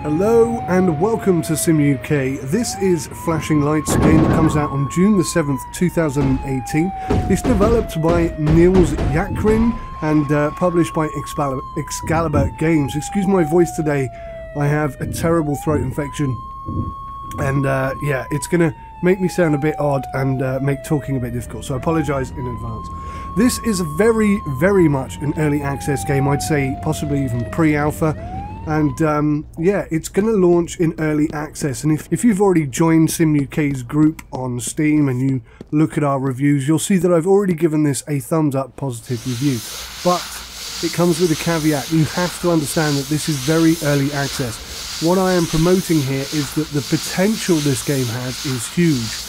Hello and welcome to Sim UK. This is Flashing Lights, a game that comes out on June the 7th, 2018. It's developed by Nils and published by Excalibur Games. Excuse my voice today, I have a terrible throat infection. And yeah, it's going to make me sound a bit odd and make talking a bit difficult, so I apologise in advance. This is very, very much an early access game, I'd say possibly even pre-alpha. And yeah, it's going to launch in early access, and if you've already joined Sim UK's group on Steam and you look at our reviews, you'll see that I've already given this a thumbs up positive review. But it comes with a caveat. You have to understand that this is very early access. What I am promoting here is that the potential this game has is huge.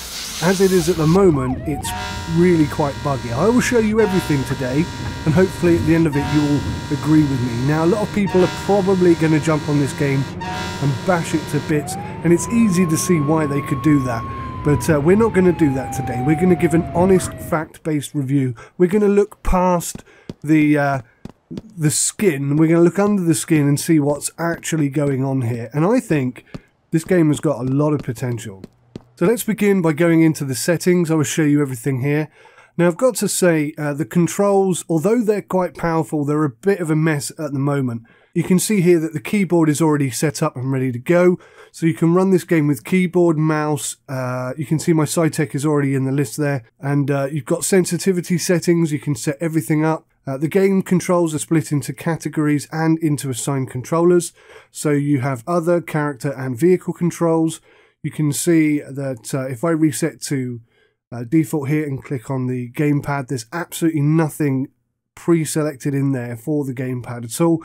As it is at the moment, it's really quite buggy. I will show you everything today, and hopefully at the end of it you will agree with me. Now, a lot of people are probably going to jump on this game and bash it to bits, and it's easy to see why they could do that. But we're not going to do that today. We're going to give an honest, fact-based review. We're going to look past the skin. We're going to look under the skin and see what's actually going on here. And I think this game has got a lot of potential. So let's begin by going into the settings. I will show you everything here. Now, I've got to say, the controls, although they're quite powerful, they're a bit of a mess at the moment. You can see here that the keyboard is already set up and ready to go. So you can run this game with keyboard, mouse. You can see my side tech is already in the list there. And you've got sensitivity settings. You can set everything up. The game controls are split into categories and into assigned controllers. So you have other, character and vehicle controls. You can see that if I reset to default here and click on the gamepad, there's absolutely nothing pre-selected in there for the gamepad at all.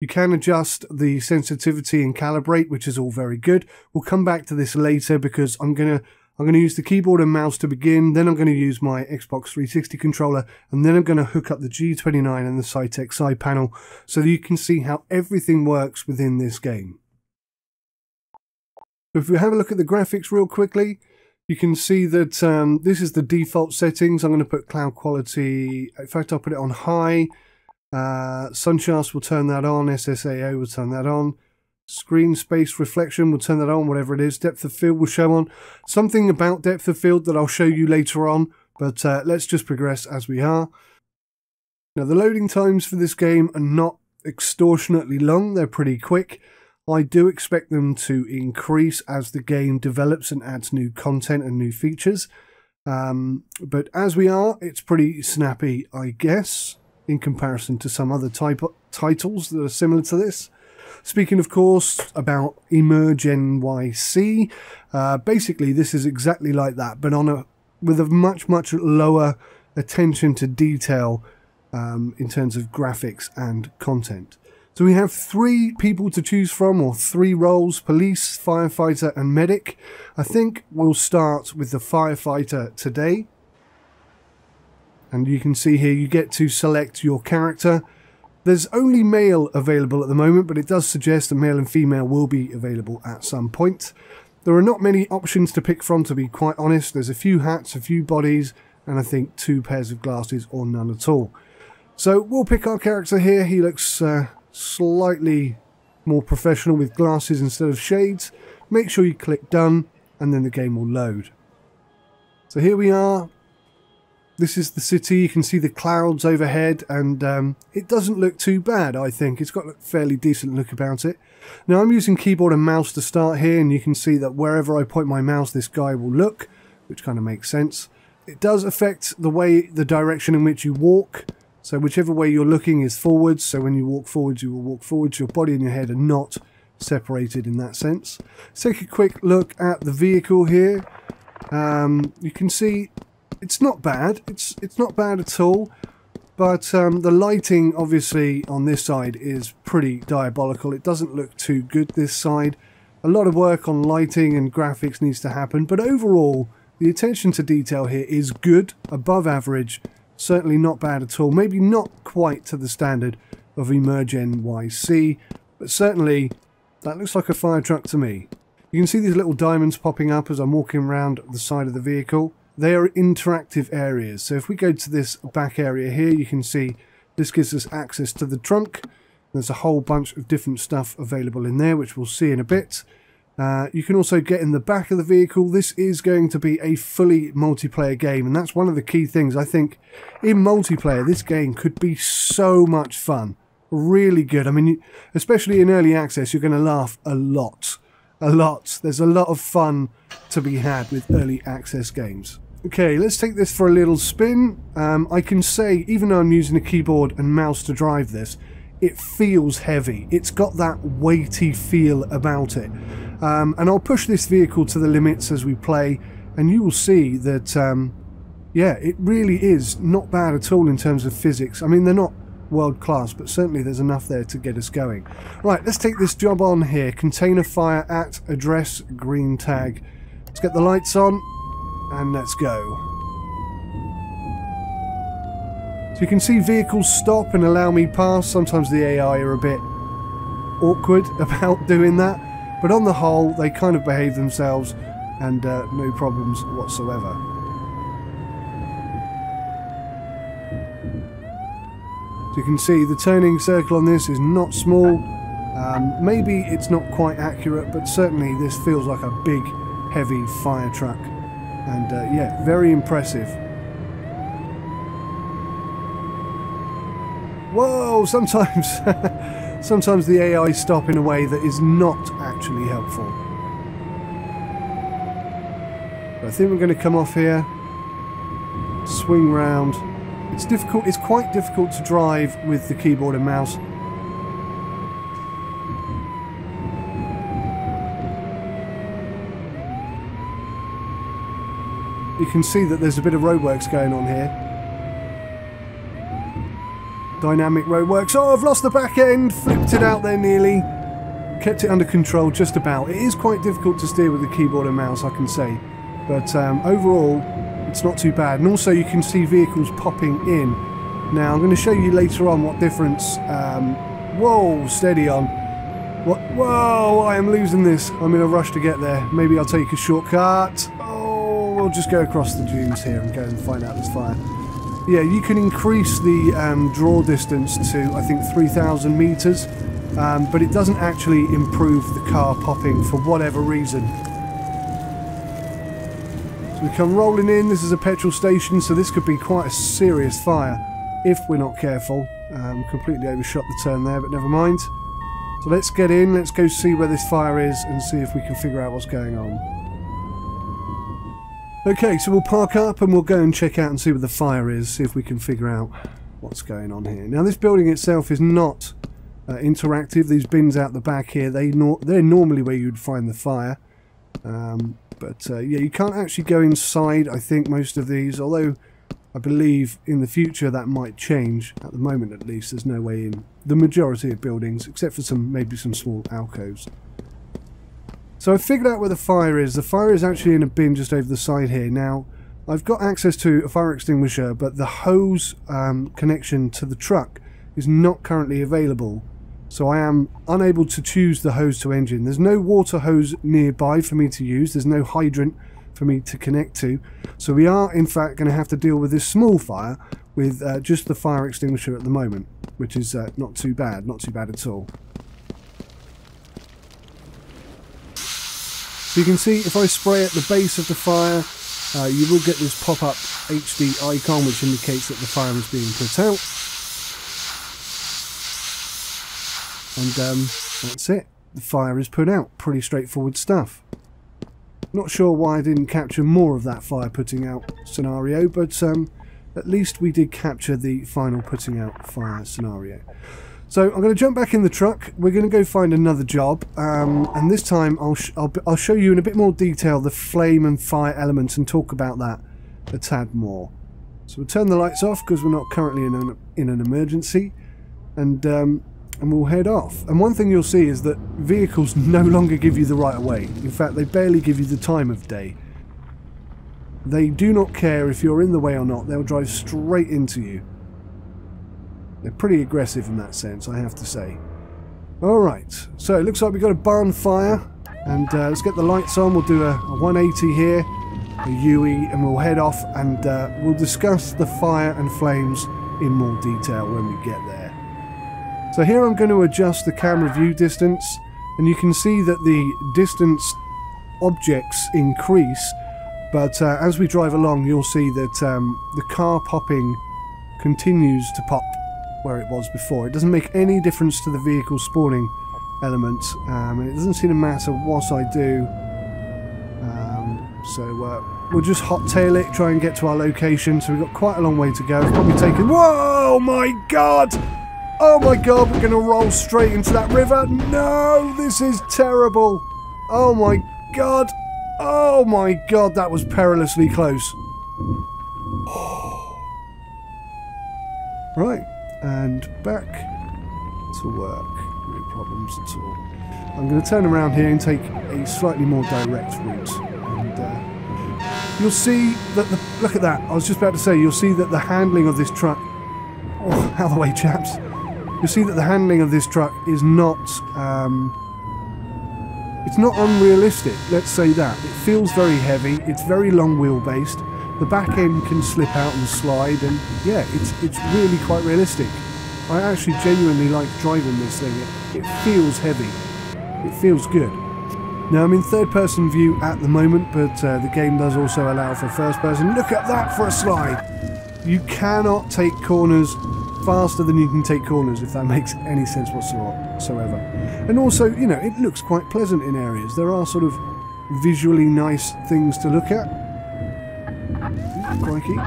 You can adjust the sensitivity and calibrate, which is all very good. We'll come back to this later because I'm gonna use the keyboard and mouse to begin, then I'm going to use my Xbox 360 controller, and then I'm going to hook up the G29 and the SciTech side panel so that you can see how everything works within this game. If we have a look at the graphics real quickly, you can see that this is the default settings. I'm going to put cloud quality, in fact I'll put it on high, sunshafts will turn that on, SSAO will turn that on, screen space reflection will turn that on, whatever it is, depth of field will show on. Something about depth of field that I'll show you later on, but let's just progress as we are. Now, the loading times for this game are not extortionately long, they're pretty quick. I do expect them to increase as the game develops and adds new content and new features. But as we are, it's pretty snappy, I guess, in comparison to some other titles that are similar to this. Speaking, of course, about Emerge NYC, basically this is exactly like that, but with a much, much lower attention to detail in terms of graphics and content. So we have 3 people to choose from, or 3 roles: police, firefighter and medic. I think we'll start with the firefighter today. And you can see here you get to select your character. There's only male available at the moment, but it does suggest that male and female will be available at some point. There are not many options to pick from, to be quite honest. There's a few hats, a few bodies, and I think 2 pairs of glasses or none at all. So we'll pick our character here. He looks slightly more professional with glasses instead of shades. Make sure you click done and then the game will load. So here we are. This is the city. You can see the clouds overhead, and it doesn't look too bad, I think. It's got a fairly decent look about it. Now, I'm using keyboard and mouse to start here, and you can see that wherever I point my mouse this guy will look, which kind of makes sense. It does affect the direction in which you walk. So whichever way you're looking is forwards, so when you walk forwards, you will walk forwards. Your body and your head are not separated in that sense. Let's take a quick look at the vehicle here. You can see it's not bad. It's not bad at all, but the lighting obviously on this side is pretty diabolical. It doesn't look too good this side. A lot of work on lighting and graphics needs to happen, but overall the attention to detail here is good, above average. Certainly not bad at all. Maybe not quite to the standard of Emerge NYC, but certainly that looks like a fire truck to me. You can see these little diamonds popping up as I'm walking around the side of the vehicle. They are interactive areas. So if we go to this back area here, you can see this gives us access to the trunk. There's a whole bunch of different stuff available in there, which we'll see in a bit. You can also get in the back of the vehicle. This is going to be a fully multiplayer game, and that's one of the key things. I think in multiplayer, this game could be so much fun. Really good. I mean, especially in early access, you're going to laugh a lot. A lot. There's a lot of fun to be had with early access games. Okay, let's take this for a little spin. I can say, even though I'm using a keyboard and mouse to drive this, it feels heavy. It's got that weighty feel about it. And I'll push this vehicle to the limits as we play, and you will see that, yeah, it really is not bad at all in terms of physics. I mean, they're not world class, but certainly there's enough there to get us going. Right, let's take this job on here. Container fire at address, green tag. Let's get the lights on, and let's go. So you can see vehicles stop and allow me pass. Sometimes the AI are a bit awkward about doing that, but on the whole they kind of behave themselves, and no problems whatsoever. So you can see the turning circle on this is not small. Maybe it's not quite accurate, but certainly this feels like a big heavy fire truck, and yeah, very impressive. Whoa, sometimes sometimes the AI stop in a way that is not actually helpful. But I think we're going to come off here, swing round. It's difficult, it's quite difficult to drive with the keyboard and mouse. You can see that there's a bit of roadworks going on here. Dynamic roadworks. Oh, I've lost the back end. Flipped it out there nearly. Kept it under control just about. It is quite difficult to steer with the keyboard and mouse, I can say. But overall, it's not too bad. And also you can see vehicles popping in. Now, I'm going to show you later on what difference... whoa, steady on. What? Whoa, I am losing this. I'm in a rush to get there. Maybe I'll take a shortcut. Oh, we'll just go across the dunes here and go and find out this fire. Yeah, you can increase the draw distance to, I think, 3,000 meters, but it doesn't actually improve the car popping for whatever reason. So we come rolling in. This is a petrol station, so this could be quite a serious fire if we're not careful. Completely overshot the turn there, but never mind. So let's get in, let's go see where this fire is and see if we can figure out what's going on. Okay, so we'll park up and we'll go and check out and see where the fire is, see if we can figure out what's going on here. Now, this building itself is not interactive. These bins out the back here, they're normally where you'd find the fire. Yeah, you can't actually go inside, I think, most of these, although I believe in the future that might change. At the moment, at least, there's no way in the majority of buildings, except for maybe some small alcoves. So I figured out where the fire is. The fire is actually in a bin just over the side here. Now, I've got access to a fire extinguisher, but the hose connection to the truck is not currently available. So I am unable to choose the hose to engine. There's no water hose nearby for me to use. There's no hydrant for me to connect to. So we are, in fact, going to have to deal with this small fire with just the fire extinguisher at the moment, which is not too bad at all. So you can see if I spray at the base of the fire, you will get this pop-up HD icon which indicates that the fire is being put out. And that's it. The fire is put out. Pretty straightforward stuff. Not sure why I didn't capture more of that fire putting out scenario, but at least we did capture the final putting out fire scenario. So I'm going to jump back in the truck. We're going to go find another job, and this time I'll show you in a bit more detail the flame and fire elements and talk about that a tad more. So we'll turn the lights off because we're not currently in an emergency, and we'll head off. And one thing you'll see is that vehicles no longer give you the right of way. In fact, they barely give you the time of day. They do not care if you're in the way or not. They'll drive straight into you. They're pretty aggressive in that sense, I have to say. Alright, so it looks like we've got a barn fire, and let's get the lights on. We'll do a 180 here, a UE, and we'll head off, and we'll discuss the fire and flames in more detail when we get there. So here I'm going to adjust the camera view distance, and you can see that the distance objects increase, but as we drive along you'll see that the car popping continues to pop where it was before. It doesn't make any difference to the vehicle spawning element, and it doesn't seem to matter what I do. So we'll just hot tail it, try and get to our location. So we've got quite a long way to go. It's probably taken... Whoa, my God! Oh my God, we're going to roll straight into that river. No, this is terrible. Oh my God. Oh my God, that was perilously close. Right, and back to work. No problems at all. I'm going to turn around here and take a slightly more direct route. And you'll see that the... Look at that. I was just about to say, you'll see that the handling of this truck... Oh, out of the way, chaps. You'll see that the handling of this truck is not... it's not unrealistic, let's say that. It feels very heavy, it's very long wheelbased, the back end can slip out and slide, and yeah, it's really quite realistic. I actually genuinely like driving this thing. It feels heavy, it feels good. Now I'm in third person view at the moment, but the game does also allow for first person. Look at that for a slide! You cannot take corners faster than you can take corners, if that makes any sense whatsoever. And also, you know, it looks quite pleasant in areas. There are sort of visually nice things to look at. Crikey.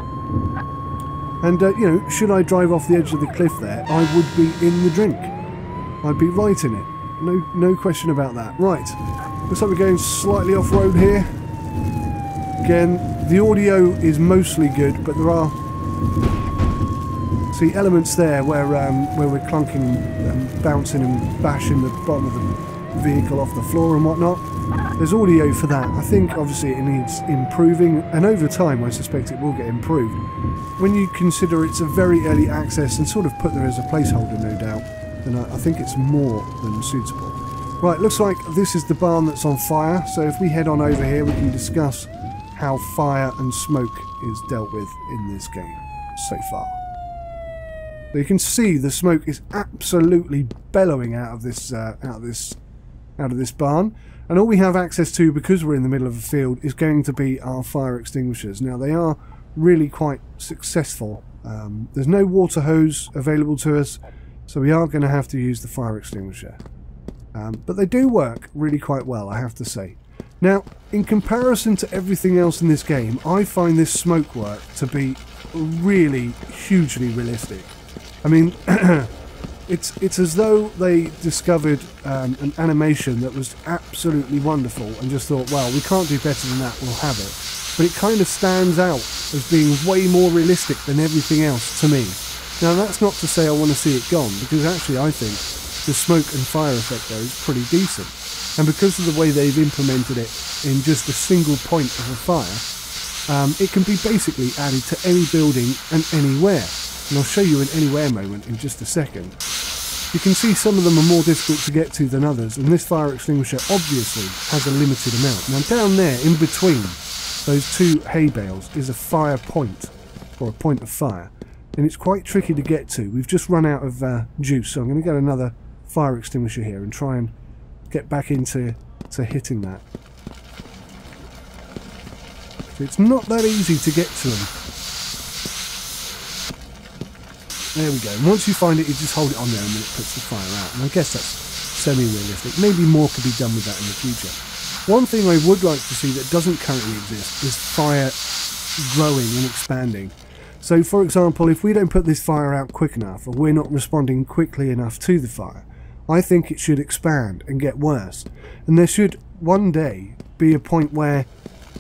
And, you know, should I drive off the edge of the cliff there, I would be in the drink. I'd be right in it. No question about that. Right. Looks like we're going slightly off-road here. Again, the audio is mostly good, but there are... See elements there where we're clunking and bouncing and bashing the bottom of the vehicle off the floor and whatnot. There's audio for that. I think obviously it needs improving, and over time I suspect it will get improved. When you consider it's a very early access and sort of put there as a placeholder, no doubt, then I think it's more than suitable. Right, looks like this is the barn that's on fire, so if we head on over here we can discuss how fire and smoke is dealt with in this game so far. So you can see the smoke is absolutely bellowing out of this barn, and all we have access to, because we're in the middle of a field, is going to be our fire extinguishers. Now they are really quite successful. There's no water hose available to us, so we are going to have to use the fire extinguisher. But they do work really quite well, I have to say. Now, in comparison to everything else in this game, I find this smoke work to be really hugely realistic. I mean, it's as though they discovered an animation that was absolutely wonderful and just thought, well, we can't do better than that, we'll have it. But it kind of stands out as being way more realistic than everything else to me. Now, that's not to say I want to see it gone, because actually I think the smoke and fire effect there is pretty decent. And because of the way they've implemented it in just a single point of a fire, it can be basically added to any building and anywhere. And I'll show you an anywhere moment in just a second. You can see some of them are more difficult to get to than others, and this fire extinguisher obviously has a limited amount. Now down there, in between those two hay bales, is a fire point, or a point of fire, and it's quite tricky to get to. We've just run out of juice, so I'm going to get another fire extinguisher here and try and get back into hitting that. So it's not that easy to get to them. There we go. And once you find it, you just hold it on there and then it puts the fire out. And I guess that's semi-realistic. Maybe more could be done with that in the future. One thing I would like to see that doesn't currently exist is fire growing and expanding. So, for example, if we don't put this fire out quick enough, or we're not responding quickly enough to the fire, I think it should expand and get worse. And there should one day be a point where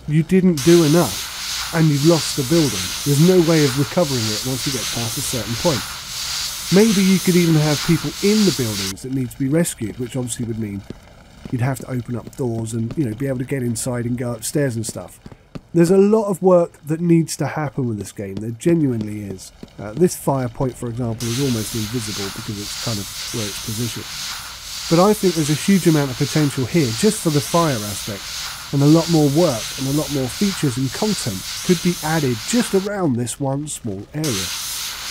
you didn't do enough and you've lost the building. There's no way of recovering it once you get past a certain point. Maybe you could even have people in the buildings that need to be rescued, which obviously would mean you'd have to open up doors and, you know, be able to get inside and go upstairs and stuff. There's a lot of work that needs to happen with this game. There genuinely is. This fire point, for example, is almost invisible because it's kind of where it's positioned. But I think there's a huge amount of potential here just for the fire aspect, and a lot more work and a lot more features and content could be added just around this one small area.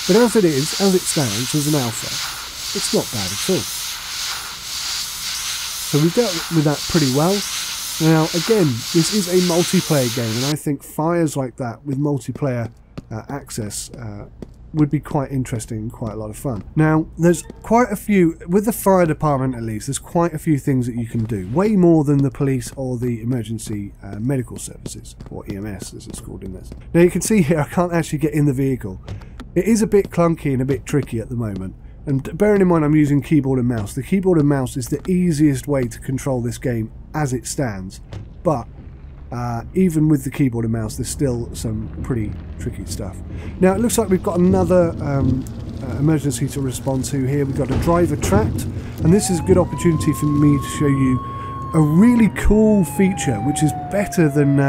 But as it is, as it stands, as an alpha, It's not bad at all. So we've dealt with that pretty well. Now, again, this is a multiplayer game, and I think fires like that with multiplayer access would be quite interesting and quite a lot of fun. Now, there's quite a few, with the fire department at least, there's quite a few things that you can do. Way more than the police or the emergency medical services, or EMS as it's called in this. Now, you can see here I can't actually get in the vehicle. It is a bit clunky and a bit tricky at the moment. And bearing in mind I'm using keyboard and mouse, the keyboard and mouse is the easiest way to control this game as it stands. But even with the keyboard and mouse, there's still some pretty tricky stuff. Now it looks like we've got another emergency to respond to here. We've got a driver trapped, and this is a good opportunity for me to show you a really cool feature which is better than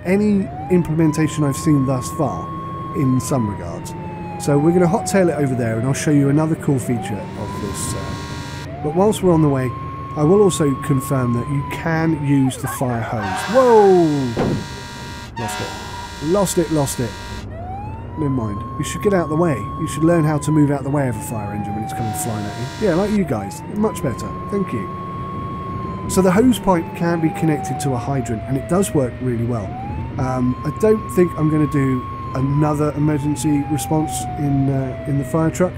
any implementation I've seen thus far in some regards. So we're going to hot-tail it over there, and I'll show you another cool feature of this. But whilst we're on the way, I will also confirm that you can use the fire hose. Whoa! Lost it. Never mind. You should get out of the way. You should learn how to move out of the way of a fire engine when it's coming flying at you. Yeah, like you guys. Much better. Thank you. So the hose pipe can be connected to a hydrant, and it does work really well. I don't think I'm going to do another emergency response in the fire truck.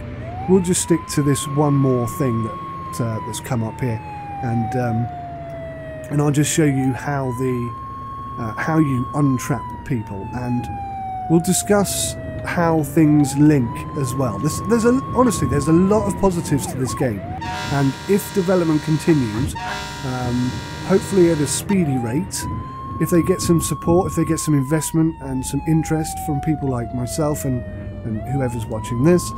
We'll just stick to this one more thing that's come up here, and I'll just show you how you untrap people, and we'll discuss how things link as well. Honestly, there's a lot of positives to this game, and if development continues, hopefully at a speedy rate, if they get some support, if they get some investment and some interest from people like myself and whoever's watching this,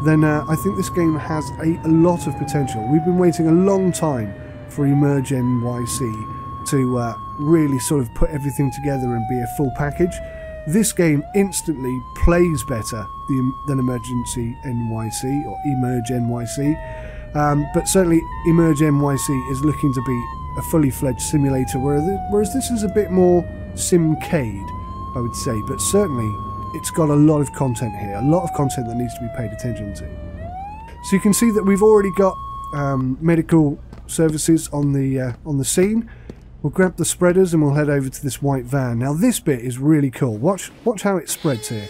then I think this game has a lot of potential. We've been waiting a long time for Emerge NYC to really sort of put everything together and be a full package. This game instantly plays better than Emergency NYC or Emerge NYC, but certainly Emerge NYC is looking to be a fully fledged simulator, whereas this is a bit more simcade, I would say, but certainly it's got a lot of content here, a lot of content that needs to be paid attention to. So you can see that we've already got medical services on the scene. We'll grab the spreaders and we'll head over to this white van. Now this bit is really cool. Watch how it spreads here.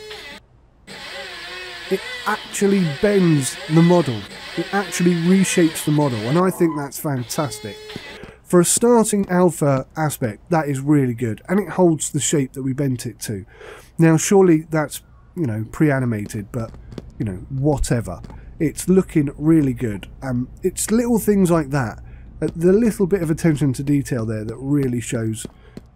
It actually bends the model. It actually reshapes the model, and I think that's fantastic. For a starting alpha aspect, that is really good, and it holds the shape that we bent it to. Now, surely that's, pre-animated, but, whatever. It's looking really good. It's little things like that, the little bit of attention to detail there that really shows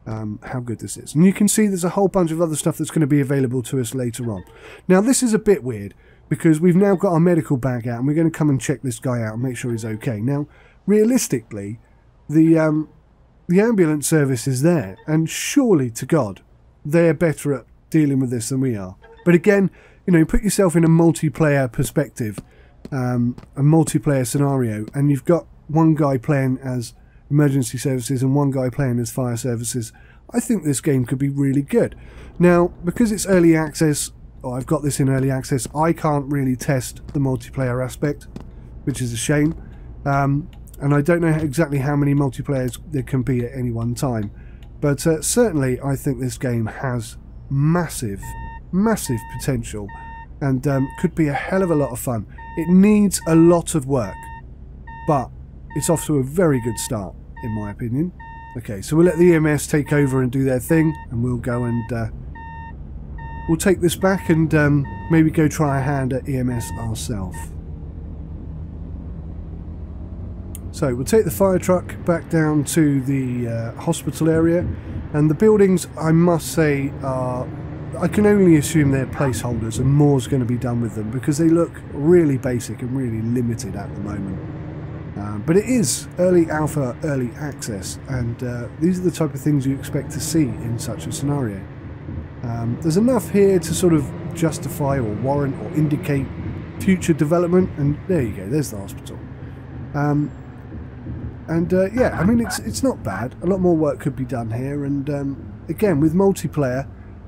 how good this is. And you can see there's a whole bunch of other stuff that's going to be available to us later on. Now, this is a bit weird, because we've now got our medical bag out, and we're going to come and check this guy out and make sure he's okay. Now, realistically, the ambulance service is there, and surely to God they're better at dealing with this than we are. But again, put yourself in a multiplayer perspective, a multiplayer scenario, and you've got one guy playing as emergency services and one guy playing as fire services. I think this game could be really good. Now, because it's early access, or I've got this in early access, I can't really test the multiplayer aspect, which is a shame. And I don't know exactly how many multiplayers there can be at any one time. But certainly I think this game has massive potential, and could be a hell of a lot of fun. It needs a lot of work, but it's off to a very good start, in my opinion. Okay, so we'll let the EMS take over and do their thing, and we'll go and we'll take this back and maybe go try a hand at EMS ourselves. So we'll take the fire truck back down to the hospital area, and the buildings, I must say, I can only assume they're placeholders and more's going to be done with them, because they look really basic and really limited at the moment. But it is early alpha, early access, and these are the type of things you expect to see in such a scenario. There's enough here to sort of justify or warrant or indicate future development, and there you go, there's the hospital. Yeah, I mean, it's not bad. A lot more work could be done here, and again, with multiplayer,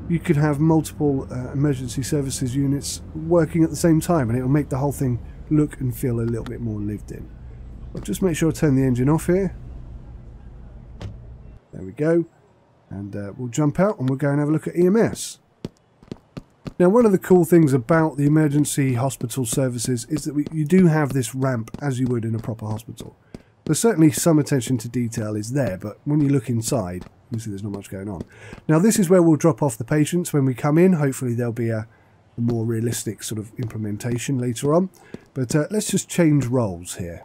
you could have multiple emergency services units working at the same time, and it will make the whole thing look and feel a little bit more lived in. I'll just make sure I turn the engine off here. There we go. And we'll jump out and we'll go and have a look at EMS. Now, one of the cool things about the emergency hospital services is that you do have this ramp as you would in a proper hospital. There's certainly some attention to detail is there, but when you look inside, you see there's not much going on. Now, this is where we'll drop off the patients when we come in. Hopefully there'll be a more realistic sort of implementation later on. But let's just change roles here.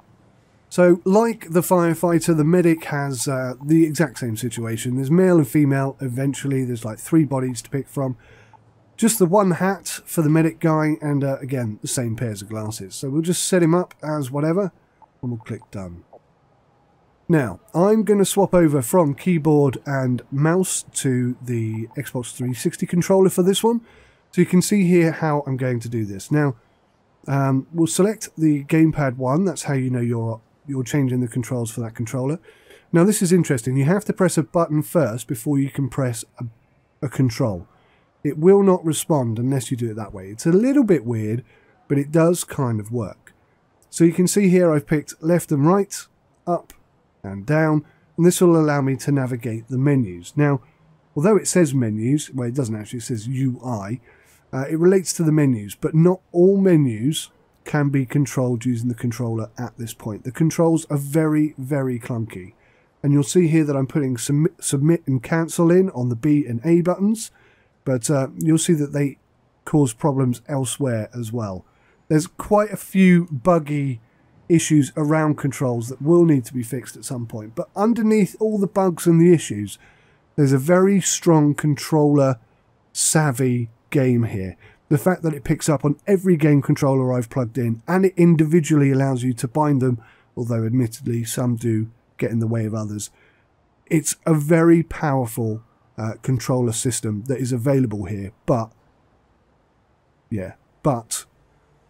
So, like the firefighter, the medic has the exact same situation. There's male and female. Eventually, there's like 3 bodies to pick from. Just the one hat for the medic guy, and again, the same pairs of glasses. So we'll just set him up as whatever, and we'll click done. Now, I'm going to swap over from keyboard and mouse to the Xbox 360 controller for this one. So you can see here how I'm going to do this. Now, we'll select the gamepad 1. That's how you know you're changing the controls for that controller. Now, this is interesting. You have to press a button first before you can press a control. It will not respond unless you do it that way. It's a little bit weird, but it does kind of work. So you can see here I've picked left and right, up and down, and this will allow me to navigate the menus. Now, although it says menus, well, it doesn't actually, it says UI, it relates to the menus, but not all menus can be controlled using the controller at this point. The controls are very, very clunky. And you'll see here that I'm putting submit and cancel in on the B and A buttons, but you'll see that they cause problems elsewhere as well. There's quite a few buggy issues around controls that will need to be fixed at some point. But underneath all the bugs and the issues, there's a very strong controller savvy game here. The fact that it picks up on every game controller I've plugged in, and it individually allows you to bind them, although admittedly some do get in the way of others. It's a very powerful controller system that is available here, but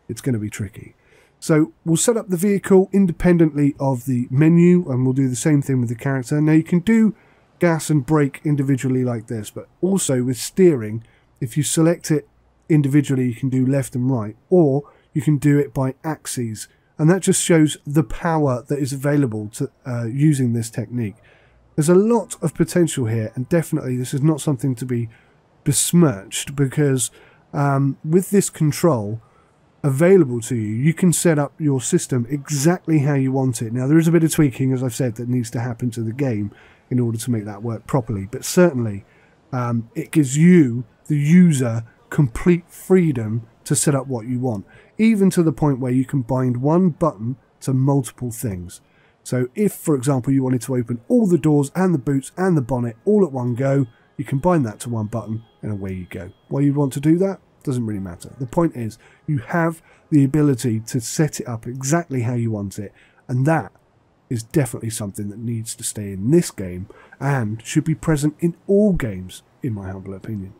it's going to be tricky. So we'll set up the vehicle independently of the menu, and we'll do the same thing with the character. Now you can do gas and brake individually like this, but also with steering, if you select it individually, you can do left and right, or you can do it by axes, and that just shows the power that is available to using this technique. There's a lot of potential here, and definitely this is not something to be besmirched, because with this control available to you, you can set up your system exactly how you want it. Now, there is a bit of tweaking, as I've said, that needs to happen to the game in order to make that work properly, but certainly it gives you, the user, complete freedom to set up what you want, even to the point where you can bind one button to multiple things. So if, for example, you wanted to open all the doors and the boots and the bonnet all at one go, you can bind that to one button and away you go. Why you want to do that doesn't really matter. The point is, you have the ability to set it up exactly how you want it, and that is definitely something that needs to stay in this game and should be present in all games, in my humble opinion.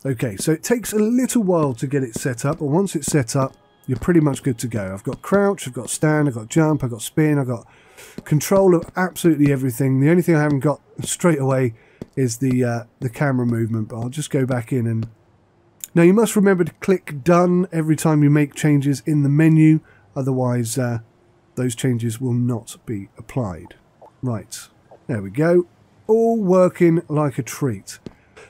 Okay, so it takes a little while to get it set up, but once it's set up, you're pretty much good to go. I've got crouch, I've got stand, I've got jump, I've got spin, I've got control of absolutely everything. The only thing I haven't got straight away is the camera movement, but I'll just go back in. And now you must remember to click done every time you make changes in the menu, otherwise those changes will not be applied. Right, there we go, all working like a treat.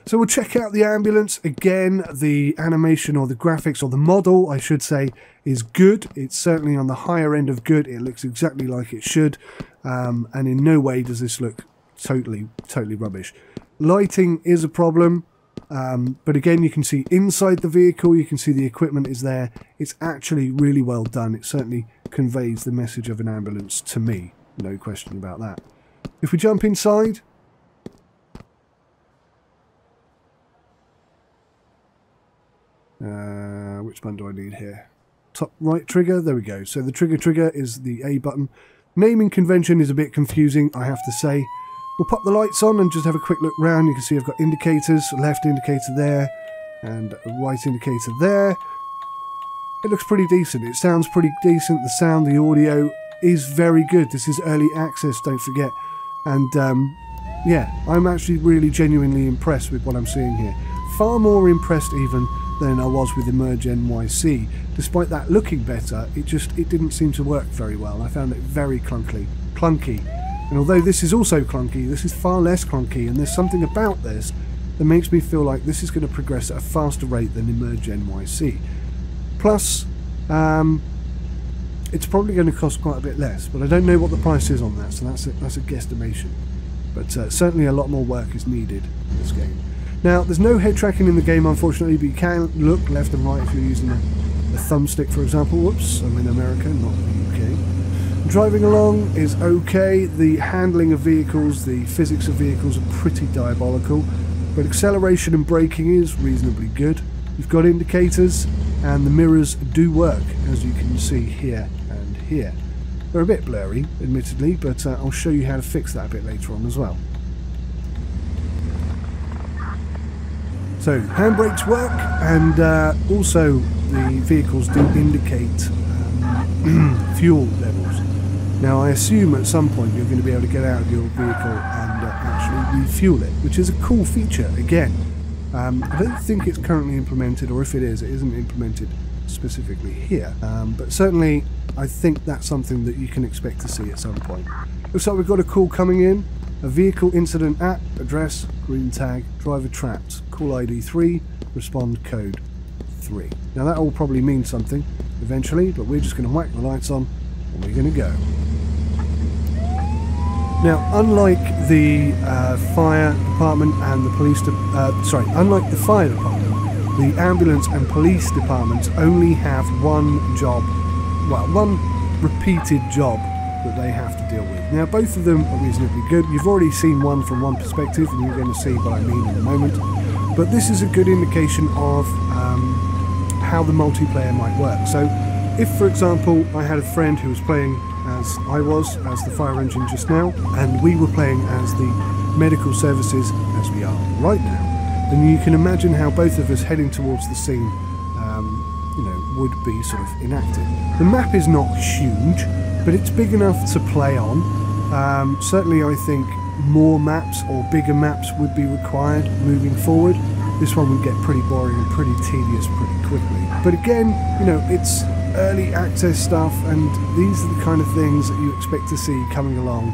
So we'll check out the ambulance. Again, the animation, or the graphics, or the model, I should say, is good. It's certainly on the higher end of good. It looks exactly like it should. And in no way does this look totally rubbish. Lighting is a problem. But again, you can see inside the vehicle, you can see the equipment is there. It's actually really well done. It certainly conveys the message of an ambulance to me. No question about that. If we jump inside, which button do I need here? Top right trigger, there we go. So the trigger is the A button. Naming convention is a bit confusing, I have to say. We'll pop the lights on and just have a quick look round. You can see I've got indicators, left indicator there, and a right indicator there. It looks pretty decent. It sounds pretty decent. The sound, the audio is very good. This is early access, don't forget. And yeah, I'm actually really genuinely impressed with what I'm seeing here. Far more impressed even than I was with Emerge NYC. despite that looking better, it didn't seem to work very well. I found it very clunky. And although this is also clunky, this is far less clunky, and there's something about this that makes me feel like this is going to progress at a faster rate than Emerge NYC. Plus, it's probably going to cost quite a bit less, but I don't know what the price is on that, so that's a guesstimation. But certainly a lot more work is needed in this game. Now, there's no head tracking in the game, unfortunately, but you can look left and right if you're using a thumbstick, for example. Whoops, I'm in America, not the UK. Driving along is okay. The handling of vehicles, the physics of vehicles are pretty diabolical, but acceleration and braking is reasonably good. You've got indicators, and the mirrors do work, as you can see here and here. They're a bit blurry, admittedly, but I'll show you how to fix that a bit later on as well. So, handbrakes work, and also the vehicles do indicate fuel levels. Now, I assume at some point you're going to be able to get out of your vehicle and actually refuel it, which is a cool feature, again. I don't think it's currently implemented, or if it is, it isn't implemented specifically here. But certainly, I think that's something that you can expect to see at some point. Looks like we've got a call coming in. A vehicle incident at address, green tag, driver trapped, call ID 3, respond code 3. Now that all probably means something eventually, but we're just going to whack the lights on and we're going to go. Now, unlike the fire department and the police, unlike the fire department, the ambulance and police departments only have one job, well, one repeated job that they have to deal with. Now, both of them are reasonably good. You've already seen one from one perspective, and you're going to see what I mean in a moment. But this is a good indication of how the multiplayer might work. So, if, for example, I had a friend who was playing as I was, as the fire engine just now, and we were playing as the medical services, as we are right now, then you can imagine how both of us heading towards the scene, would be sort of enacted. The map is not huge, but it's big enough to play on. Certainly I think more maps or bigger maps would be required moving forward. This one would get pretty boring and pretty tedious pretty quickly. But again, it's early access stuff, and these are the kind of things that you expect to see coming along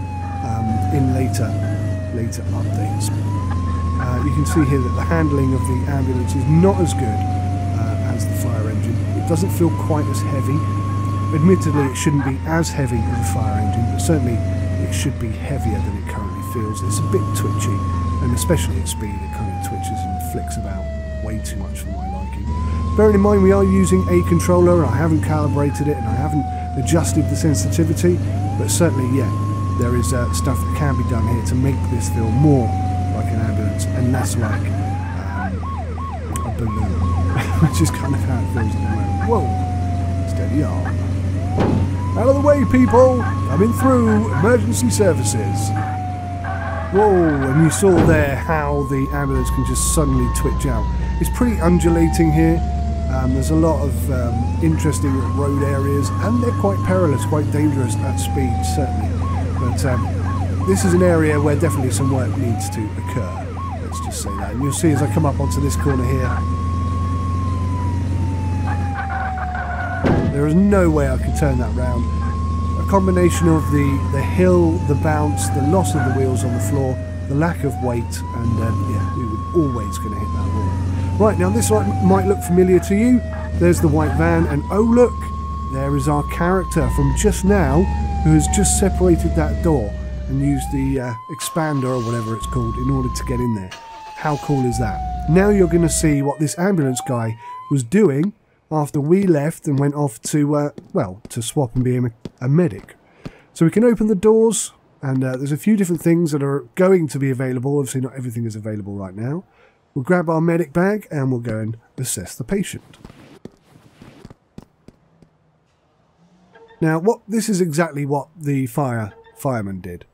in later updates. You can see here that the handling of the ambulance is not as good as the fire engine. It doesn't feel quite as heavy. Admittedly, it shouldn't be as heavy as a fire engine, but certainly it should be heavier than it currently feels. It's a bit twitchy, and especially at speed, it kind of twitches and flicks about way too much for my liking. Bearing in mind we are using a controller, I haven't calibrated it, and I haven't adjusted the sensitivity, but certainly, yeah, there is stuff that can be done here to make this feel more like an ambulance and less like a balloon, which is kind of how it feels at the moment. Whoa, steady on. Out of the way, people! Coming through, emergency services. Whoa, and you saw there how the ambulance can just suddenly twitch out. It's pretty undulating here. There's a lot of interesting road areas, and they're quite perilous, quite dangerous at speed, certainly. But this is an area where definitely some work needs to occur. Let's just say that. And you'll see as I come up onto this corner here, there is no way I can turn that round. A combination of the hill, the bounce, the loss of the wheels on the floor, the lack of weight, and yeah, we were always going to hit that wall. Right, now this might look familiar to you. There's the white van, and oh look, there is our character from just now, who has just separated that door and used the expander or whatever it's called in order to get in there. How cool is that? Now you're going to see what this ambulance guy was doing after we left and went off to, to swap and be a medic. So we can open the doors, and there's a few different things that are going to be available. Obviously not everything is available right now. We'll grab our medic bag and we'll go and assess the patient. Now, this is exactly what the fireman did.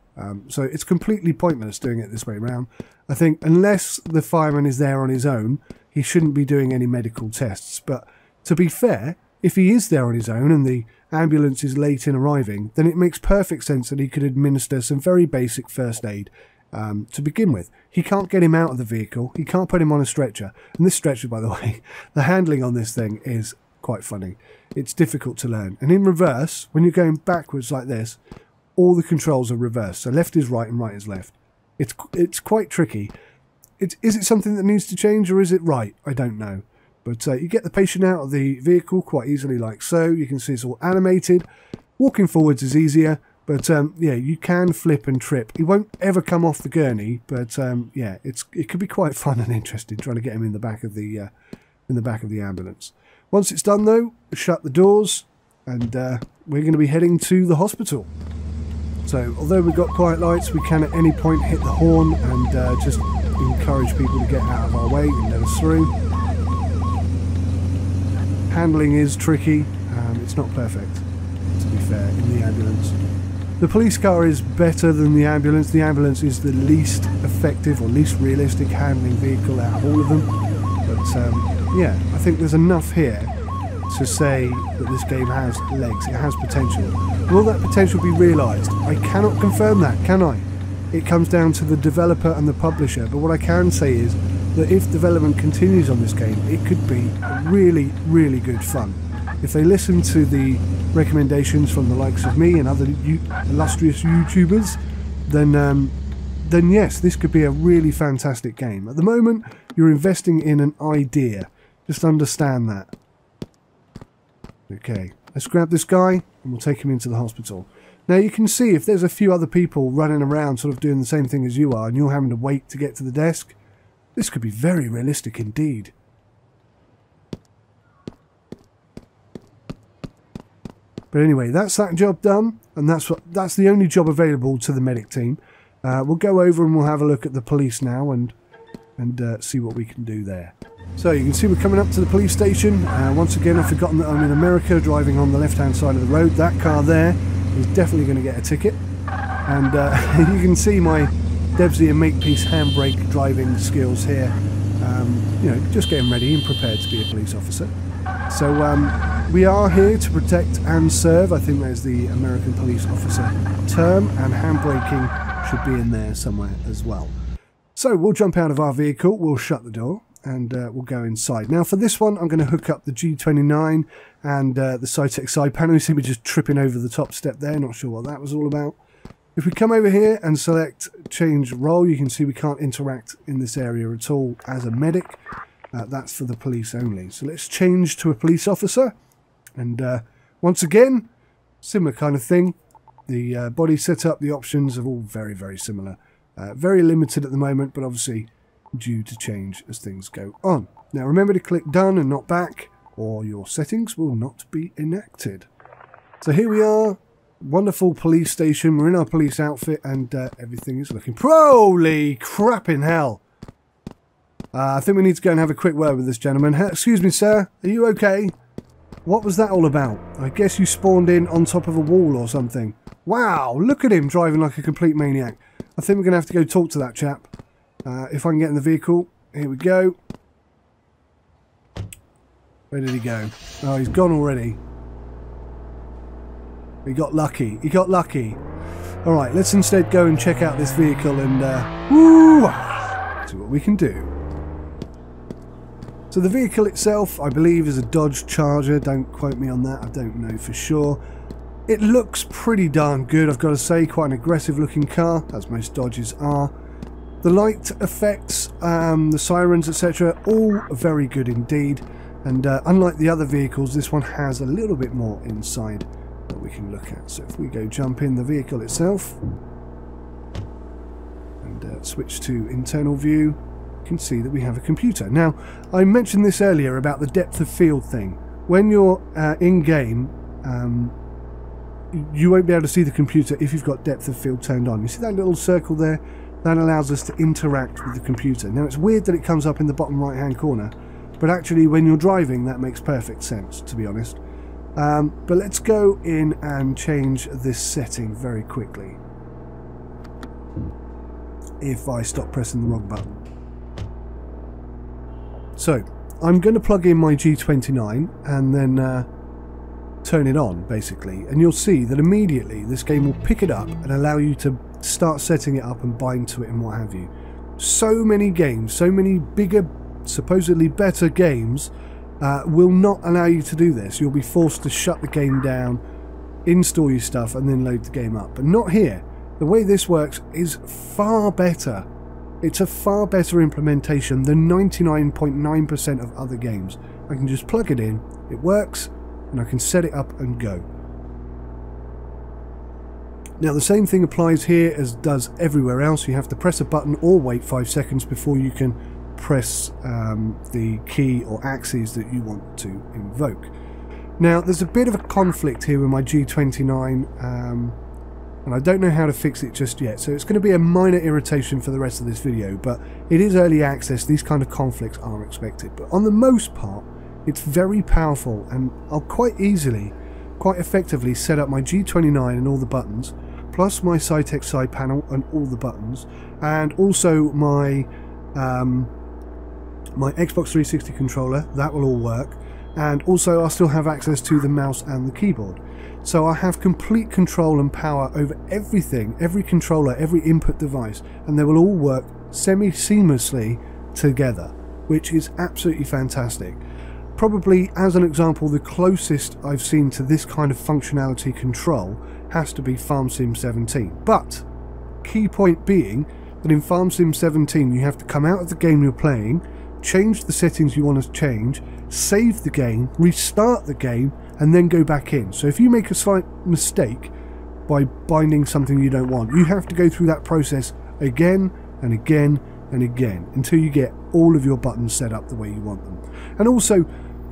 So it's completely pointless doing it this way around. I think unless the fireman is there on his own, he shouldn't be doing any medical tests. But to be fair, if he is there on his own and the ambulance is late in arriving, then it makes perfect sense that he could administer some very basic first aid to begin with. He can't get him out of the vehicle. He can't put him on a stretcher. And this stretcher, by the way, the handling on this thing is quite funny. It's difficult to learn. And in reverse, when you're going backwards like this, all the controls are reversed. So left is right and right is left. It's quite tricky. Is it something that needs to change, or is it right? I don't know. But you get the patient out of the vehicle quite easily like so. You can see it's all animated. Walking forwards is easier. But yeah, you can flip and trip. He won't ever come off the gurney, but yeah, it could be quite fun and interesting trying to get him in the back of the ambulance. Once it's done though, shut the doors, and we're going to be heading to the hospital. So although we've got quiet lights, we can at any point hit the horn and just encourage people to get out of our way and let us through. Handling is tricky. It's not perfect, to be fair, in the ambulance. The police car is better than the ambulance. The ambulance is the least effective or least realistic handling vehicle out of all of them. But yeah, I think there's enough here to say that this game has legs. It has potential. Will that potential be realised? I cannot confirm that, can I? It comes down to the developer and the publisher. But what I can say is that if development continues on this game, it could be really, really good fun. If they listen to the recommendations from the likes of me and other illustrious YouTubers, then yes, this could be a really fantastic game. At the moment, you're investing in an idea. Just understand that. Okay, let's grab this guy and we'll take him into the hospital. Now you can see if there's a few other people running around sort of doing the same thing as you are and you're having to wait to get to the desk, this could be very realistic indeed. But anyway, that's that job done, and that's the only job available to the medic team. We'll go over and we'll have a look at the police now and see what we can do there. So you can see we're coming up to the police station. Once again, I've forgotten that I'm in America, driving on the left-hand side of the road. That car there is definitely going to get a ticket. And you can see my Debsy and Makepeace handbrake driving skills here. You know, just getting ready and prepared to be a police officer. So we are here to protect and serve. I think there's the American police officer term, and handbraking should be in there somewhere as well. So we'll jump out of our vehicle, we'll shut the door, and we'll go inside. Now for this one, I'm going to hook up the G29 and the Cytec side panel. You see me just tripping over the top step there, not sure what that was all about. If we come over here and select change role, you can see we can't interact in this area at all as a medic. That's for the police only. So let's change to a police officer. And once again, similar kind of thing. The body setup, the options are all very, very similar. Very limited at the moment, but obviously due to change as things go on. Now remember to click done and not back, or your settings will not be enacted. So here we are. Wonderful police station. We're in our police outfit and everything is looking... Holy crap in hell! I think we need to go and have a quick word with this gentleman. Excuse me, sir. Are you okay? What was that all about? I guess you spawned in on top of a wall or something. Wow, look at him driving like a complete maniac. I think we're going to have to go talk to that chap. If I can get in the vehicle. Here we go. Where did he go? Oh, he's gone already. He got lucky. He got lucky. Alright, let's instead go and check out this vehicle and see what we can do. So the vehicle itself, I believe, is a Dodge Charger. Don't quote me on that. I don't know for sure. It looks pretty darn good, I've got to say. Quite an aggressive looking car, as most Dodges are. The light effects, the sirens, etc., all very good indeed. And unlike the other vehicles, this one has a little bit more inside that we can look at. So if we go jump in the vehicle itself and switch to internal view, you can see that we have a computer. Now, I mentioned this earlier about the depth of field thing. When you're in-game, you won't be able to see the computer if you've got depth of field turned on. You see that little circle there? That allows us to interact with the computer. Now, it's weird that it comes up in the bottom right-hand corner, but actually when you're driving, that makes perfect sense, to be honest. But let's go in and change this setting very quickly. If I stop pressing the wrong button. So, I'm going to plug in my G29 and then turn it on, basically. And you'll see that immediately this game will pick it up and allow you to start setting it up and bind to it and what have you. So many games, so many bigger, supposedly better games will not allow you to do this. You'll be forced to shut the game down, install your stuff, and then load the game up. But not here. The way this works is far better. It's a far better implementation than 99.9% of other games. I can just plug it in, it works, and I can set it up and go. Now the same thing applies here as does everywhere else. You have to press a button or wait 5 seconds before you can press the key or axes that you want to invoke. Now there's a bit of a conflict here with my G29 and I don't know how to fix it just yet, so it's going to be a minor irritation for the rest of this video, but it is early access, these kind of conflicts are expected. But on the most part, it's very powerful, and I'll quite effectively set up my G29 and all the buttons, plus my Cytec side panel and all the buttons, and also my my Xbox 360 controller, that will all work, and also I'll still have access to the mouse and the keyboard. So I have complete control and power over everything, every controller, every input device, and they will all work semi-seamlessly together, which is absolutely fantastic. Probably, as an example, the closest I've seen to this kind of functionality control has to be Farm Sim 17. But, key point being that in Farm Sim 17 you have to come out of the game you're playing, change the settings you want to change, save the game, restart the game, and then go back in. So if you make a slight mistake by binding something you don't want, you have to go through that process again and again and again until you get all of your buttons set up the way you want them. And also,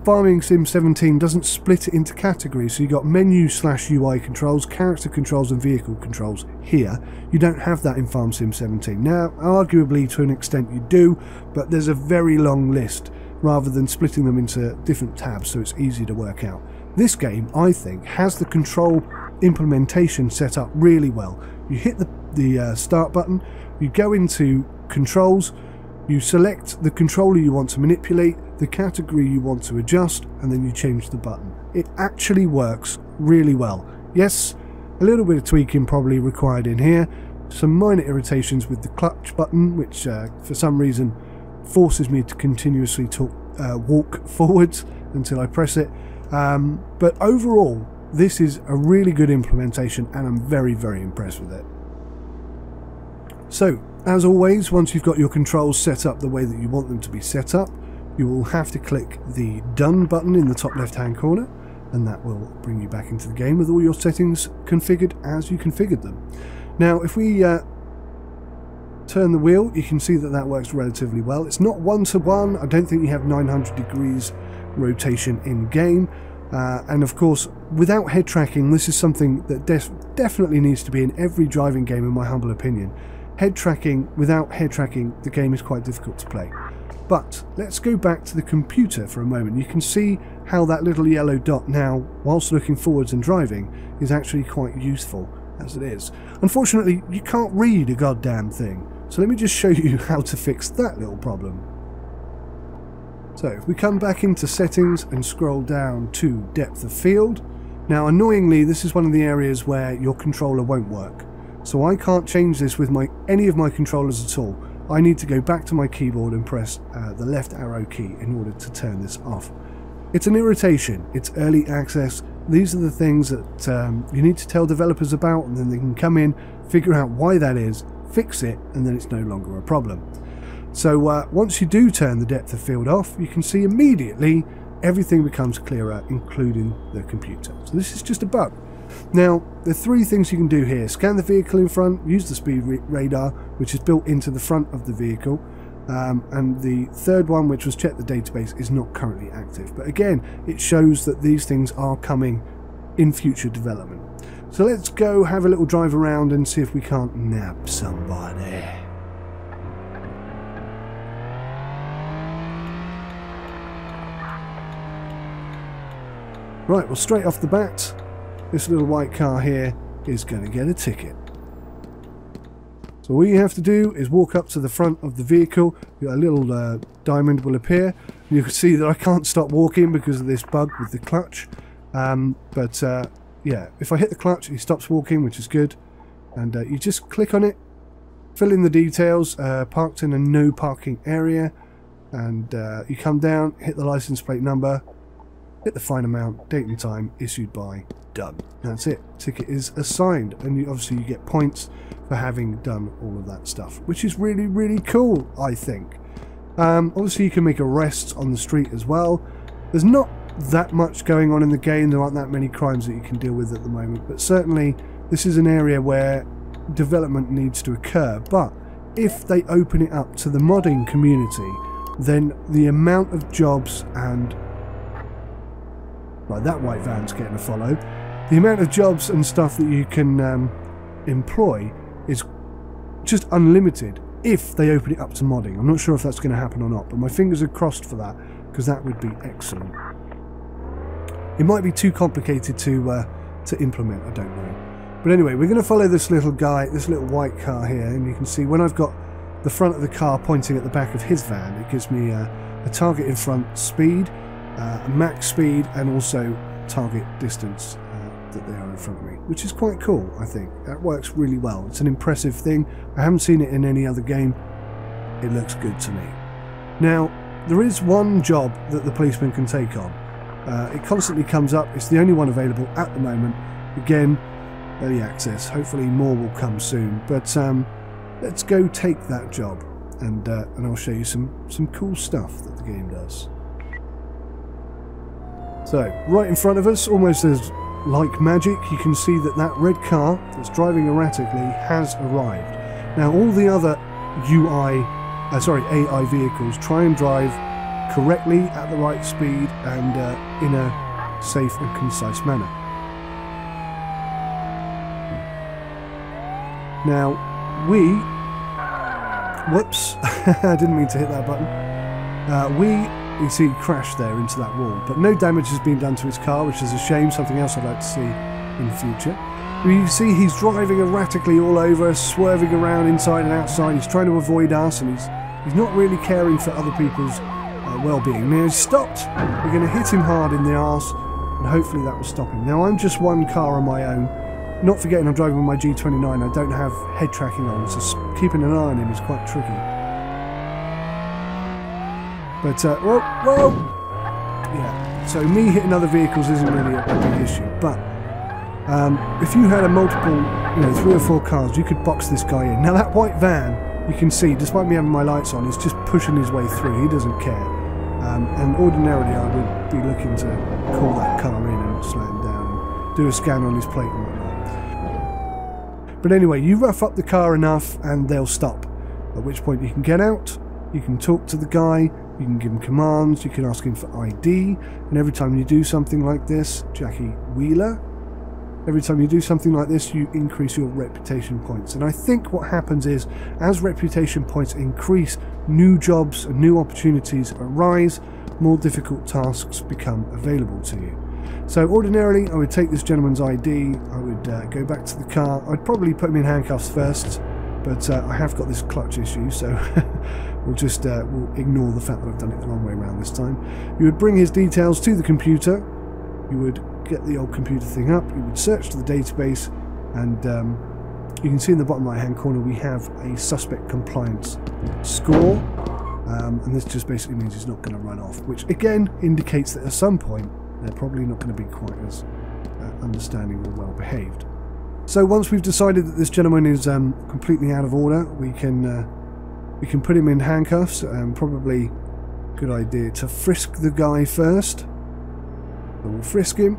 Farming Sim 17 doesn't split it into categories, so you've got menu/UI controls, character controls and vehicle controls here. You don't have that in Farm Sim 17. Now, arguably to an extent you do, but there's a very long list rather than splitting them into different tabs, so it's easy to work out. This game, I think, has the control implementation set up really well. You hit the start button, you go into controls, you select the controller you want to manipulate, the category you want to adjust, and then you change the button. It actually works really well. Yes, a little bit of tweaking probably required in here, some minor irritations with the clutch button, which for some reason forces me to continuously walk forwards until I press it. But overall, this is a really good implementation and I'm very, very impressed with it. So, as always, once you've got your controls set up the way that you want them to be set up, you will have to click the Done button in the top left-hand corner, and that will bring you back into the game with all your settings configured as you configured them. Now, if we turn the wheel, you can see that that works relatively well. It's not one-to-one. I don't think you have 900 degrees rotation in game, and of course without head tracking, this is something that definitely needs to be in every driving game in my humble opinion. Head tracking, without head tracking, the game is quite difficult to play. But let's go back to the computer for a moment. You can see how that little yellow dot now, whilst looking forwards and driving, is actually quite useful as it is. Unfortunately, you can't read a goddamn thing, so let me just show you how to fix that little problem. So if we come back into settings and scroll down to depth of field, now annoyingly this is one of the areas where your controller won't work. So I can't change this with any of my controllers at all. I need to go back to my keyboard and press the left arrow key in order to turn this off. It's an irritation, it's early access, these are the things that you need to tell developers about, and then they can come in, figure out why that is, fix it, and then it's no longer a problem. So once you do turn the depth of field off, you can see immediately everything becomes clearer, including the computer. So this is just a bug. Now, there are three things you can do here. Scan the vehicle in front, use the speed radar, which is built into the front of the vehicle, and the third one, which was check the database, is not currently active. But again, it shows that these things are coming in future development. So let's go have a little drive around and see if we can't nab somebody. Right, well, straight off the bat, this little white car here is going to get a ticket. So all you have to do is walk up to the front of the vehicle, a little diamond will appear. You can see that I can't stop walking because of this bug with the clutch. Yeah, if I hit the clutch, he stops walking, which is good. And you just click on it, fill in the details, parked in a no parking area, and you come down, hit the license plate number, hit the fine amount, date and time, issued by, done. That's it. Ticket is assigned, and obviously you get points for having done all of that stuff, which is really, really cool, I think. Obviously you can make arrests on the street as well. There's not that much going on in the game. There aren't that many crimes that you can deal with at the moment, but certainly this is an area where development needs to occur. But if they open it up to the modding community, then the amount of jobs and... right, that white van's getting a follow. The amount of jobs and stuff that you can employ is just unlimited if they open it up to modding. I'm not sure if that's going to happen or not, but my fingers are crossed for that, because that would be excellent. It might be too complicated to implement, I don't know. But anyway, we're going to follow this little guy, this little white car here, and you can see when I've got the front of the car pointing at the back of his van, it gives me a target in front speed, max speed, and also target distance that they are in front of me, which is quite cool. I think that works really well. It's an impressive thing. I haven't seen it in any other game. It looks good to me. Now, there is one job that the policeman can take on. It constantly comes up. It's the only one available at the moment. Again, early access. Hopefully more will come soon, but let's go take that job, and I'll show you some cool stuff that the game does. So, right in front of us, almost as like magic, you can see that that red car that's driving erratically has arrived. Now, all the other AI vehicles try and drive correctly at the right speed and in a safe and concise manner. Now, whoops, I didn't mean to hit that button. You see he crashed there into that wall, but no damage has been done to his car, which is a shame. Something else I'd like to see in the future. You see he's driving erratically all over, swerving around inside and outside. He's trying to avoid us, and he's not really caring for other people's well-being. Now he's stopped. We're going to hit him hard in the arse, and hopefully that will stop him. Now I'm just one car on my own. Not forgetting I'm driving my G29. I don't have head tracking on, so keeping an eye on him is quite tricky. But, whoa! Yeah, so me hitting other vehicles isn't really a big issue, but if you had a multiple, 3 or 4 cars, you could box this guy in. Now that white van, you can see, despite me having my lights on, is just pushing his way through. He doesn't care. And ordinarily I would be looking to call that car in and slow him down and do a scan on his plate and whatnot. But anyway, you rough up the car enough and they'll stop, at which point you can get out, you can talk to the guy, you can give him commands, you can ask him for ID, and every time you do something like this, Jackie Wheeler, every time you do something like this, you increase your reputation points. And I think what happens is, as reputation points increase, new jobs and new opportunities arise, more difficult tasks become available to you. So ordinarily, I would take this gentleman's ID, I would go back to the car, I'd probably put him in handcuffs first, but I have got this clutch issue, so we'll just we'll ignore the fact that I've done it the wrong way around this time. You would bring his details to the computer, you would get the old computer thing up, you would search to the database, and you can see in the bottom right hand corner we have a suspect compliance score, and this just basically means he's not going to run off, which again indicates that at some point they're probably not going to be quite as understanding or well behaved. So once we've decided that this gentleman is completely out of order, we can put him in handcuffs, and probably a good idea to frisk the guy first. So we'll frisk him.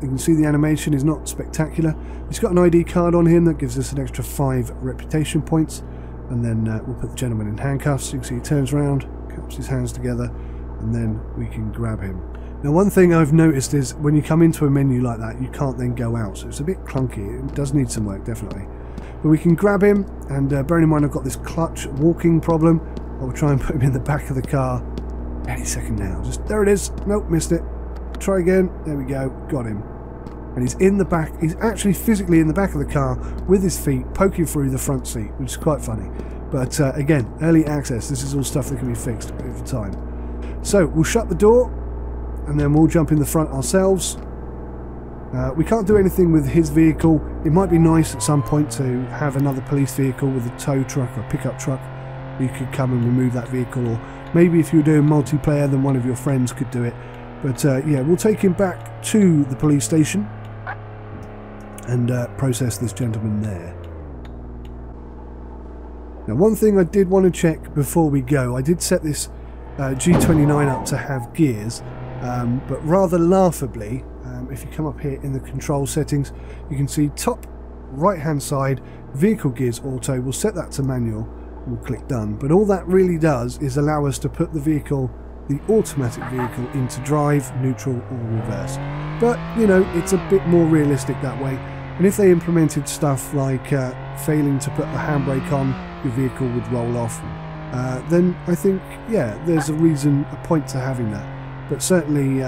You can see the animation is not spectacular. He's got an ID card on him that gives us an extra 5 reputation points, and then we'll put the gentleman in handcuffs. You can see he turns around, cups his hands together, and then we can grab him. Now, one thing I've noticed is when you come into a menu like that, you can't then go out, so it's a bit clunky. It does need some work, definitely. But we can grab him, and bearing in mind I've got this clutch walking problem, I'll try and put him in the back of the car any second now. Just, there it is. Nope, missed it. Try again. There we go. Got him. And he's in the back. He's actually physically in the back of the car with his feet poking through the front seat, which is quite funny. But again, early access. This is all stuff that can be fixed over time. So we'll shut the door, and then we'll jump in the front ourselves. We can't do anything with his vehicle. It might be nice at some point to have another police vehicle with a tow truck or a pickup truck. You could come and remove that vehicle, or Maybe if you were doing multiplayer, then one of your friends could do it. But yeah, we'll take him back to the police station and process this gentleman there. Now, one thing I did want to check before we go, I did set this G29 up to have gears, but rather laughably, if you come up here in the control settings, you can see top right hand side, vehicle gears auto. We'll set that to manual and we'll click done. But all that really does is allow us to put the vehicle, the automatic vehicle, into drive, neutral or reverse. But you know, it's a bit more realistic that way. And if they implemented stuff like failing to put the handbrake on, your vehicle would roll off, then I think, yeah, there's a point to having that. But certainly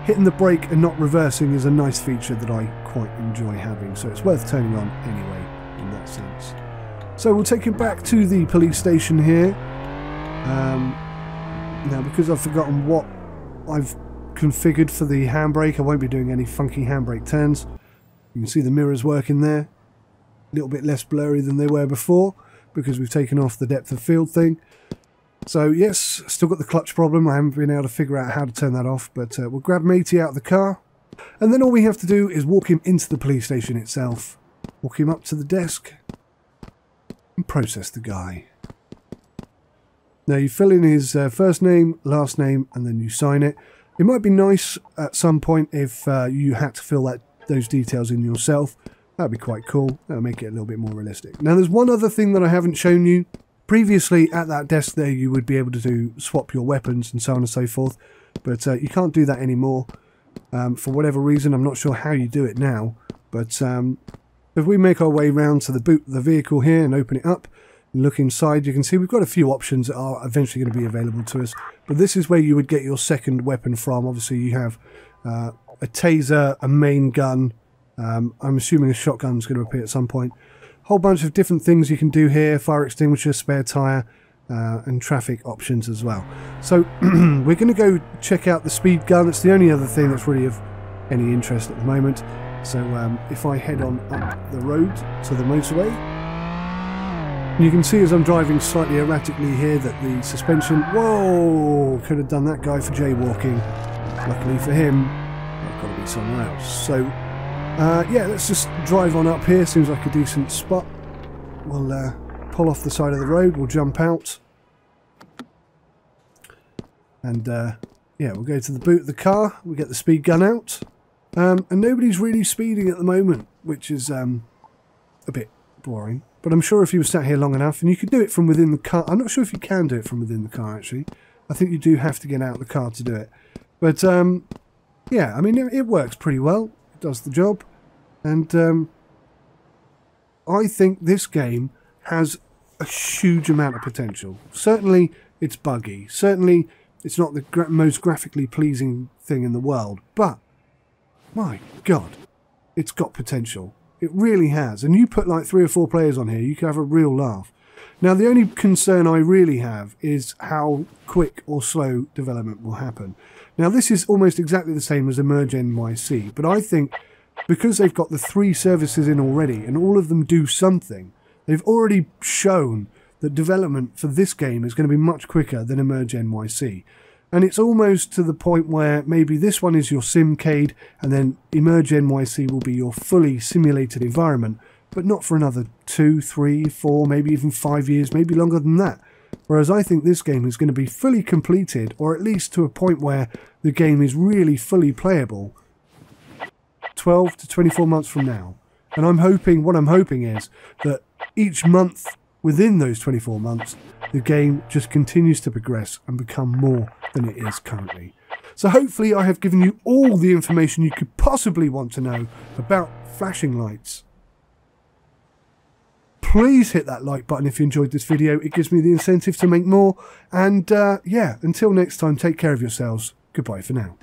hitting the brake and not reversing is a nice feature that I quite enjoy having, so it's worth turning on anyway in that sense. So we'll take him back to the police station here. Now, because I've forgotten what I've configured for the handbrake, I won't be doing any funky handbrake turns. You can see the mirrors working there, a little bit less blurry than they were before because we've taken off the depth of field thing. So yes, still got the clutch problem. I haven't been able to figure out how to turn that off, but we'll grab Matey out of the car, and then all we have to do is walk him into the police station itself, walk him up to the desk and process the guy. Now you fill in his first name, last name, and then you sign it. It might be nice at some point if you had to fill those details in yourself. That'd be quite cool. That'll make it a little bit more realistic. Now there's one other thing that I haven't shown you. Previously at that desk there you would be able to swap your weapons and so on and so forth, but you can't do that anymore for whatever reason. I'm not sure how you do it now, but if we make our way round to the boot of the vehicle here and open it up and look inside, you can see we've got a few options that are eventually going to be available to us, but this is where you would get your second weapon from. Obviously you have a taser, a main gun, I'm assuming a shotgun is going to appear at some point. Whole bunch of different things you can do here, fire extinguisher, spare tyre, and traffic options as well. So we're going to go check out the speed gun. It's the only other thing that's really of any interest at the moment. So if I head on up the road to the motorway, you can see as I'm driving slightly erratically here that the suspension, whoa, could have done that guy for jaywalking. Luckily for him, I've got to be somewhere else. So yeah, let's just drive on up here. Seems like a decent spot. We'll pull off the side of the road. We'll jump out. And yeah, we'll go to the boot of the car. We'll get the speed gun out. And nobody's really speeding at the moment, which is a bit boring. But I'm sure if you were sat here long enough, and you could do it from within the car. I'm not sure if you can do it from within the car, actually. I think you do have to get out of the car to do it. But yeah, I mean, it works pretty well. Does the job, and I think this game has a huge amount of potential. Certainly it's buggy, certainly it's not the most graphically pleasing thing in the world, but my god, it's got potential. It really has. And you put like 3 or 4 players on here, you can have a real laugh. Now the only concern I really have is how quick or slow development will happen. Now this is almost exactly the same as Emerge NYC, but I think because they've got the 3 services in already and all of them do something, they've already shown that development for this game is going to be much quicker than Emerge NYC. And it's almost to the point where maybe this one is your simcade and then Emerge NYC will be your fully simulated environment, but not for another 2, 3, 4, maybe even 5 years, maybe longer than that. Whereas I think this game is going to be fully completed, or at least to a point where the game is really fully playable 12 to 24 months from now. And what I'm hoping is that each month within those 24 months, the game just continues to progress and become more than it is currently. So hopefully I have given you all the information you could possibly want to know about flashing lights. Please hit that like button if you enjoyed this video. It gives me the incentive to make more. And yeah, until next time, take care of yourselves. Goodbye for now.